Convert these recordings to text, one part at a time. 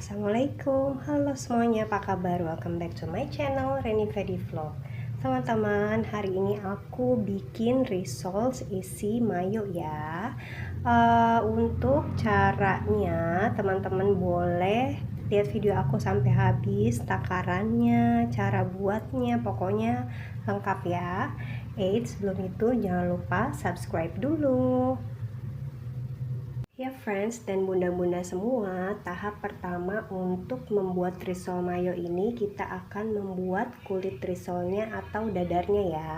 Assalamualaikum, halo semuanya, apa kabar? Welcome back to my channel, Reni Fedi Vlog. Teman-teman, hari ini aku bikin risol isi mayo ya. Untuk caranya, teman-teman boleh lihat video aku sampai habis, takarannya, cara buatnya, pokoknya lengkap ya. Sebelum itu jangan lupa subscribe dulu. Ya friends dan bunda-bunda semua, tahap pertama untuk membuat risol mayo ini kita akan membuat kulit risolnya atau dadarnya ya.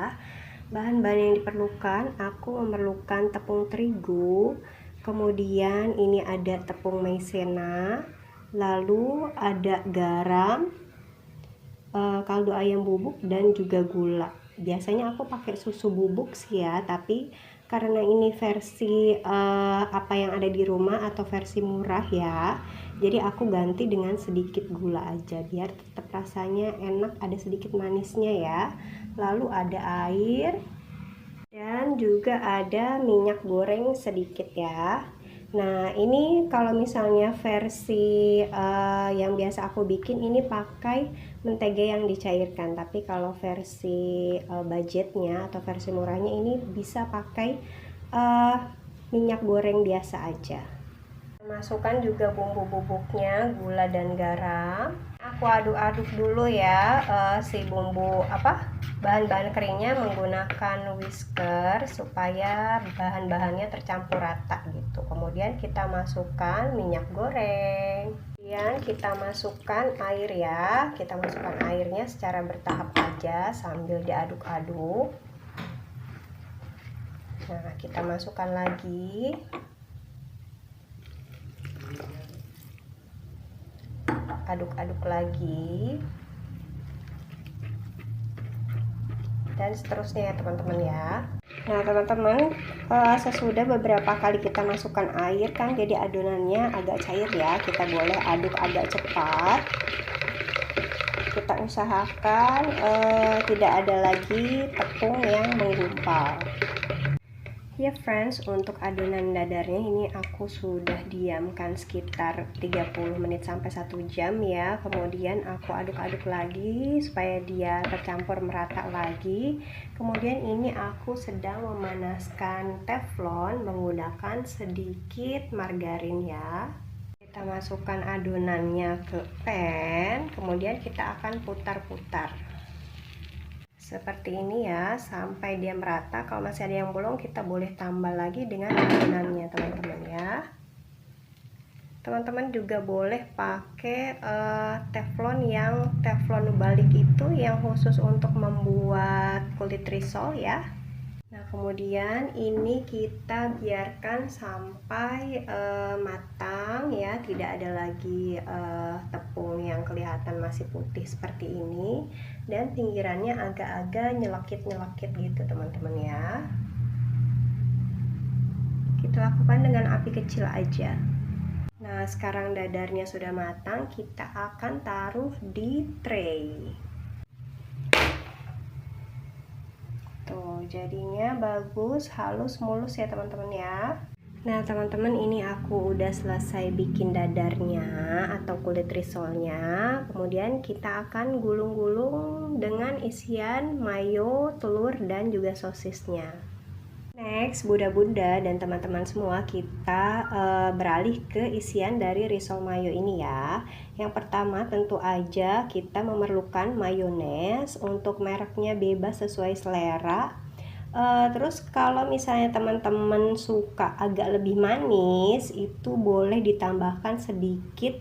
Bahan-bahan yang diperlukan, aku memerlukan tepung terigu, kemudian ini ada tepung maizena, lalu ada garam, kaldu ayam bubuk dan juga gula. Biasanya aku pakai susu bubuk sih ya, tapi karena ini versi apa yang ada di rumah atau versi murah ya, jadi aku ganti dengan sedikit gula aja biar tetap rasanya enak, ada sedikit manisnya ya. Lalu ada air dan juga ada minyak goreng sedikit ya. Nah ini kalau misalnya versi yang biasa aku bikin ini pakai mentega yang dicairkan, tapi kalau versi budgetnya atau versi murahnya ini bisa pakai minyak goreng biasa aja. Masukkan juga bumbu bubuknya, gula dan garam. Aku aduk-aduk dulu ya si bumbu bahan-bahan keringnya menggunakan whisker supaya bahan-bahannya tercampur rata gitu. Kemudian kita masukkan minyak goreng. Kemudian kita masukkan air ya. Kita masukkan airnya secara bertahap aja sambil diaduk-aduk. Nah, kita masukkan lagi. Aduk-aduk lagi. Dan seterusnya ya teman-teman ya. Nah teman-teman, sesudah beberapa kali kita masukkan air kan jadi adonannya agak cair ya, kita boleh aduk agak cepat. Kita usahakan tidak ada lagi tepung yang menggumpal ya friends. Untuk adonan dadarnya ini aku sudah diamkan sekitar 30 menit sampai 1 jam ya. Kemudian aku aduk-aduk lagi supaya dia tercampur merata lagi. Kemudian ini aku sedang memanaskan teflon menggunakan sedikit margarin ya. Kita masukkan adonannya ke pan, kemudian kita akan putar-putar seperti ini ya sampai dia merata. Kalau masih ada yang bolong kita boleh tambah lagi dengan adonannya teman-teman ya. Teman-teman juga boleh pakai teflon yang teflon balik itu yang khusus untuk membuat kulit risol ya. Nah kemudian ini kita biarkan sampai matang ya, tidak ada lagi tepung yang kelihatan masih putih seperti ini, dan pinggirannya agak-agak nyelekit-nyelekit gitu teman-teman ya. Kita lakukan dengan api kecil aja. Nah sekarang dadarnya sudah matang, kita akan taruh di tray. Tuh jadinya bagus, halus, mulus ya teman-teman ya. Nah teman-teman, ini aku udah selesai bikin dadarnya atau kulit risolnya. Kemudian kita akan gulung-gulung dengan isian mayo, telur dan juga sosisnya. Next, bunda-bunda dan teman-teman semua, kita beralih ke isian dari risol mayo ini ya. Yang pertama tentu aja kita memerlukan mayones, untuk mereknya bebas sesuai selera. Terus kalau misalnya teman-teman suka agak lebih manis, itu boleh ditambahkan sedikit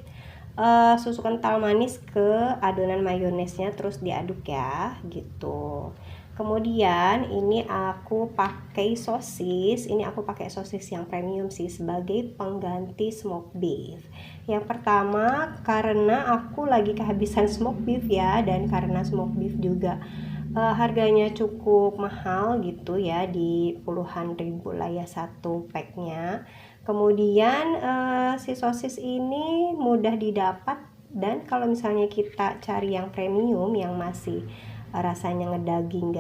susu kental manis ke adonan mayonesnya, terus diaduk ya gitu. Kemudian ini aku pakai sosis, ini aku pakai sosis yang premium sih sebagai pengganti smoked beef. Yang pertama karena aku lagi kehabisan smoked beef ya, dan karena smoked beef juga harganya cukup mahal gitu ya, di puluhan ribu lah ya satu packnya. Kemudian si sosis ini mudah didapat, dan kalau misalnya kita cari yang premium yang masih rasanya ngedaging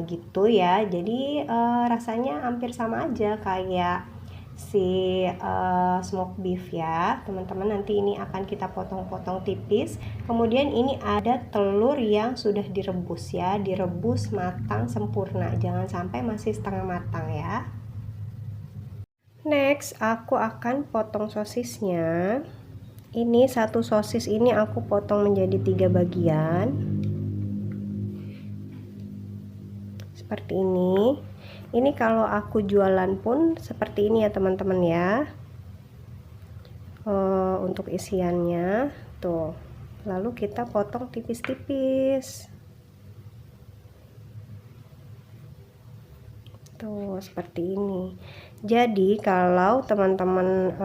gitu ya, jadi rasanya hampir sama aja kayak si smoked beef ya teman-teman. Nanti ini akan kita potong-potong tipis. Kemudian ini ada telur yang sudah direbus ya, direbus matang sempurna, jangan sampai masih setengah matang ya. Next aku akan potong sosisnya. Ini satu sosis ini aku potong menjadi 3 bagian seperti ini. Ini kalau aku jualan pun seperti ini ya teman-teman ya. Untuk isiannya tuh, lalu kita potong tipis-tipis tuh seperti ini. Jadi kalau teman-teman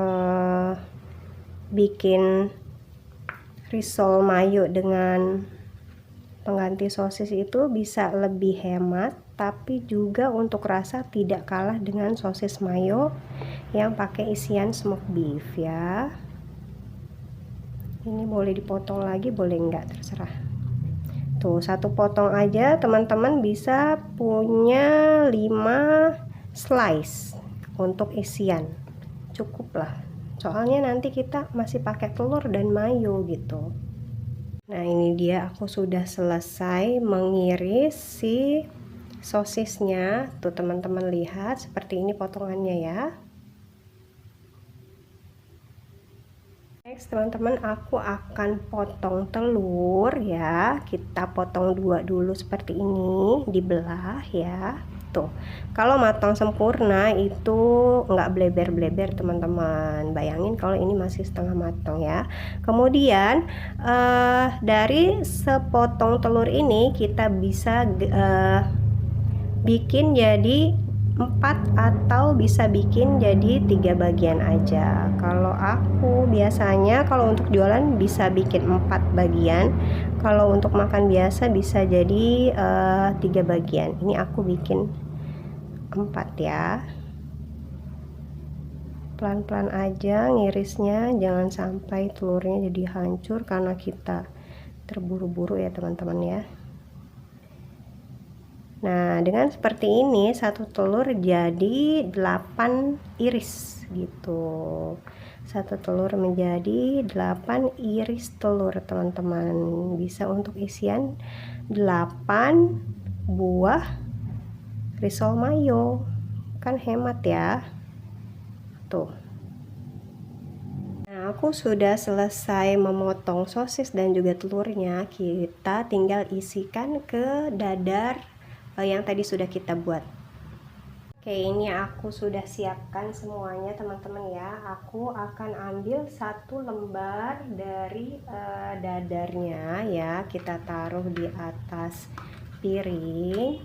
bikin risol mayo dengan pengganti sosis itu bisa lebih hemat, tapi juga untuk rasa tidak kalah dengan sosis mayo yang pakai isian smoked beef ya. Ini boleh dipotong lagi, boleh enggak, terserah. Tuh, satu potong aja teman-teman bisa punya 5 slice untuk isian. Cukup lah. Soalnya nanti kita masih pakai telur dan mayo gitu. Nah, ini dia aku sudah selesai mengiris si sosisnya. Tuh teman-teman lihat seperti ini potongannya ya. Next teman-teman, aku akan potong telur ya. Kita potong 2 dulu seperti ini, dibelah ya. Tuh, kalau matang sempurna itu nggak bleber-bleber teman-teman. Bayangin kalau ini masih setengah matang ya. Kemudian dari sepotong telur ini kita bisa bikin jadi 4 atau bisa bikin jadi 3 bagian aja. Kalau aku biasanya kalau untuk jualan bisa bikin 4 bagian. Kalau untuk makan biasa bisa jadi 3 bagian. Ini aku bikin 4 ya. Pelan-pelan aja ngirisnya, jangan sampai telurnya jadi hancur karena kita terburu-buru ya teman-teman ya. Nah, dengan seperti ini satu telur jadi 8 iris gitu. Satu telur menjadi 8 iris telur teman-teman. Bisa untuk isian 8 buah risol mayo. Kan hemat ya. Tuh. Nah, aku sudah selesai memotong sosis dan juga telurnya. Kita tinggal isikan ke dadar yang tadi sudah kita buat. Oke, ini aku sudah siapkan semuanya teman-teman ya. Aku akan ambil 1 lembar dari dadarnya ya. Kita taruh di atas piring.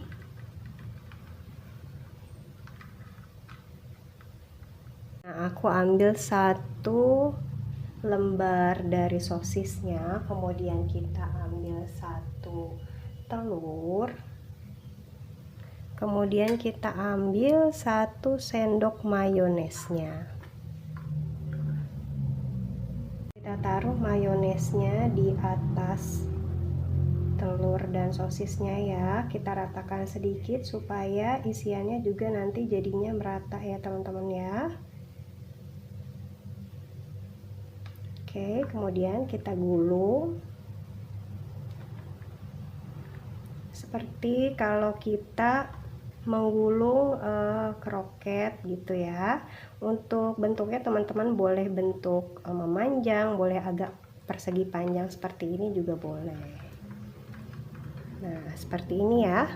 Nah, aku ambil 1 lembar dari sosisnya. Kemudian kita ambil 1 telur. Kemudian kita ambil 1 sendok mayonesnya. Kita taruh mayonesnya di atas telur dan sosisnya ya. Kita ratakan sedikit supaya isiannya juga nanti jadinya merata ya teman-teman ya. Oke, kemudian kita gulung. Seperti kalau kita menggulung kroket gitu ya. Untuk bentuknya teman-teman boleh bentuk memanjang, boleh agak persegi panjang seperti ini juga boleh. Nah, seperti ini ya.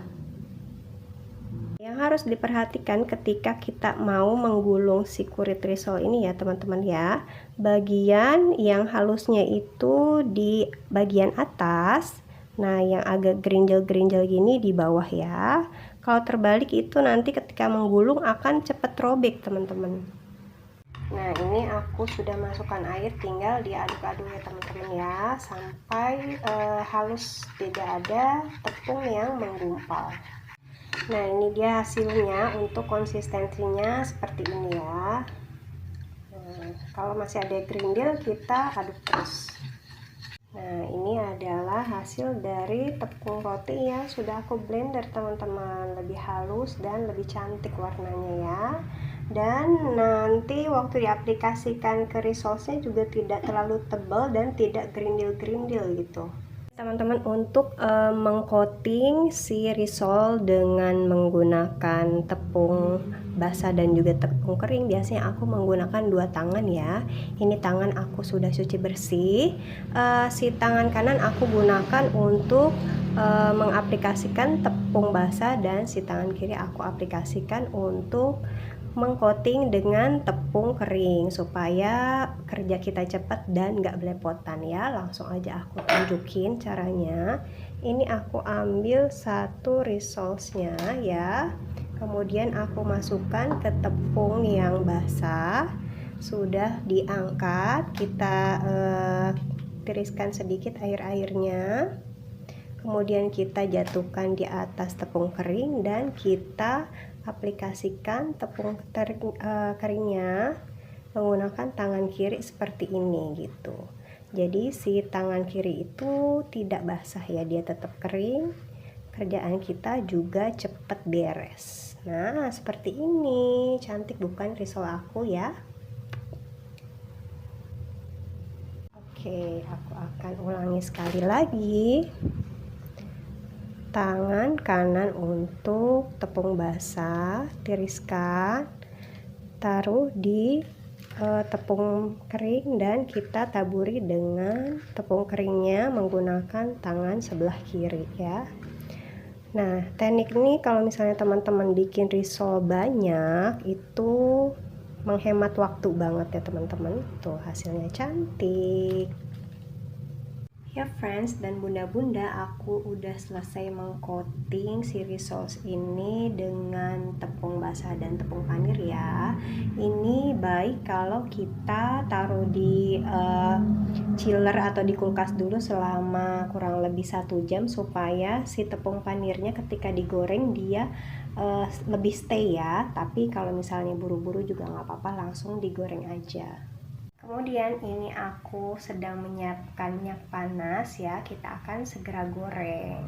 Yang harus diperhatikan ketika kita mau menggulung si kurit risol ini ya teman-teman ya. Bagian yang halusnya itu di bagian atas. Nah, yang agak gerinjel-gerinjel gini di bawah ya. Kalau terbalik itu nanti ketika menggulung akan cepat robek teman-teman. Nah, ini aku sudah masukkan air, tinggal diaduk-aduk ya teman-teman ya, sampai halus, tidak ada tepung yang menggumpal. Nah, ini dia hasilnya. Untuk konsistensinya seperti ini ya. Nah, kalau masih ada gerindil kita aduk terus. Nah, ini adalah hasil dari tepung roti yang sudah aku blender teman-teman. Lebih halus dan lebih cantik warnanya ya. Dan nanti waktu diaplikasikan ke risolsnya juga tidak terlalu tebal dan tidak gerindil-gerindil gitu teman-teman. Untuk mengcoating si risol dengan menggunakan tepung basah dan juga tepung kering, biasanya aku menggunakan dua tangan ya. Ini tangan aku sudah cuci bersih, si tangan kanan aku gunakan untuk mengaplikasikan tepung basah, dan si tangan kiri aku aplikasikan untuk mengcoating dengan tepung kering supaya kerja kita cepat dan gak belepotan ya. Langsung aja aku tunjukin caranya. Ini aku ambil satu risolsnya ya, kemudian aku masukkan ke tepung yang basah, sudah diangkat, kita tiriskan sedikit air-airnya, kemudian kita jatuhkan di atas tepung kering dan kita aplikasikan tepung keringnya menggunakan tangan kiri seperti ini gitu. Jadi si tangan kiri itu tidak basah ya, dia tetap kering, kerjaan kita juga cepet beres. Nah seperti ini, cantik bukan risol aku ya. Oke, aku akan ulangi sekali lagi. Tangan kanan untuk tepung basah, tiriskan, taruh di tepung kering dan kita taburi dengan tepung keringnya menggunakan tangan sebelah kiri ya. Nah teknik ini kalau misalnya teman-teman bikin risol banyak itu menghemat waktu banget ya teman-teman. Tuh hasilnya cantik ya friends dan bunda-bunda. Aku udah selesai mengcoating si risoles ini dengan tepung basah dan tepung panir ya. Ini baik kalau kita taruh di chiller atau di kulkas dulu selama kurang lebih 1 jam supaya si tepung panirnya ketika digoreng dia lebih stay ya. Tapi kalau misalnya buru-buru juga nggak apa-apa, langsung digoreng aja. Kemudian ini aku sedang menyiapkan minyak panas ya, kita akan segera goreng.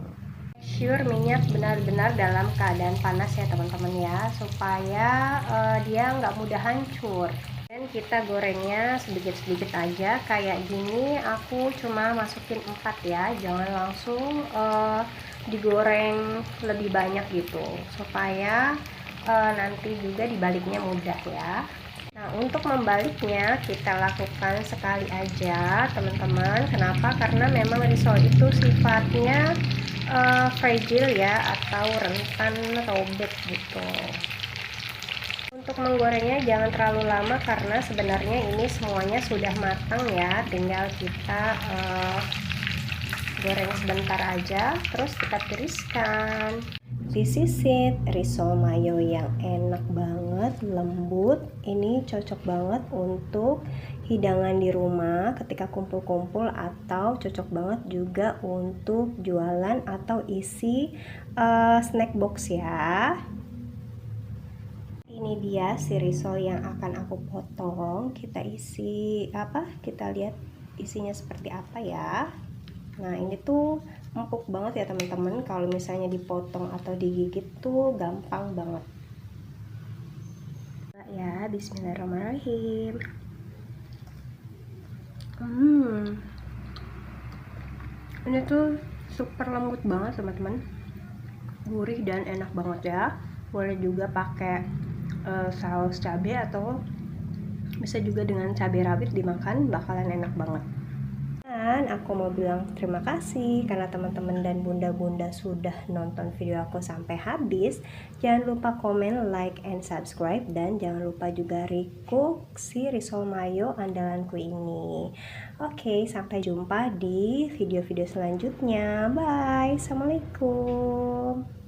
Sure minyak benar-benar dalam keadaan panas ya teman-teman ya, supaya dia nggak mudah hancur. Dan kita gorengnya sedikit-sedikit aja kayak gini. Aku cuma masukin 4 ya, jangan langsung digoreng lebih banyak gitu, supaya nanti juga dibaliknya mudah ya. Nah untuk membaliknya kita lakukan sekali aja teman-teman. Kenapa? Karena memang risol itu sifatnya fragile ya, atau rentan robek gitu. Untuk menggorengnya jangan terlalu lama karena sebenarnya ini semuanya sudah matang ya, tinggal kita goreng sebentar aja terus kita tiriskan. This is it, risol mayo yang enak banget, lembut. Ini cocok banget untuk hidangan di rumah ketika kumpul-kumpul, atau cocok banget juga untuk jualan atau isi snack box ya. Ini dia si risol yang akan aku potong. Kita isi apa? Kita lihat isinya seperti apa ya. Nah ini tuh empuk banget ya teman-teman, kalau misalnya dipotong atau digigit tuh gampang banget ya. Bismillahirrahmanirrahim. Ini tuh super lembut banget teman-teman, gurih dan enak banget ya. Boleh juga pakai saus cabai atau bisa juga dengan cabai rawit dimakan, bakalan enak banget. Dan aku mau bilang terima kasih karena teman-teman dan bunda-bunda sudah nonton video aku sampai habis. Jangan lupa komen, like, and subscribe. Dan jangan lupa juga recook si risol mayo andalanku ini. Oke, sampai jumpa di video-video selanjutnya. Bye, assalamualaikum.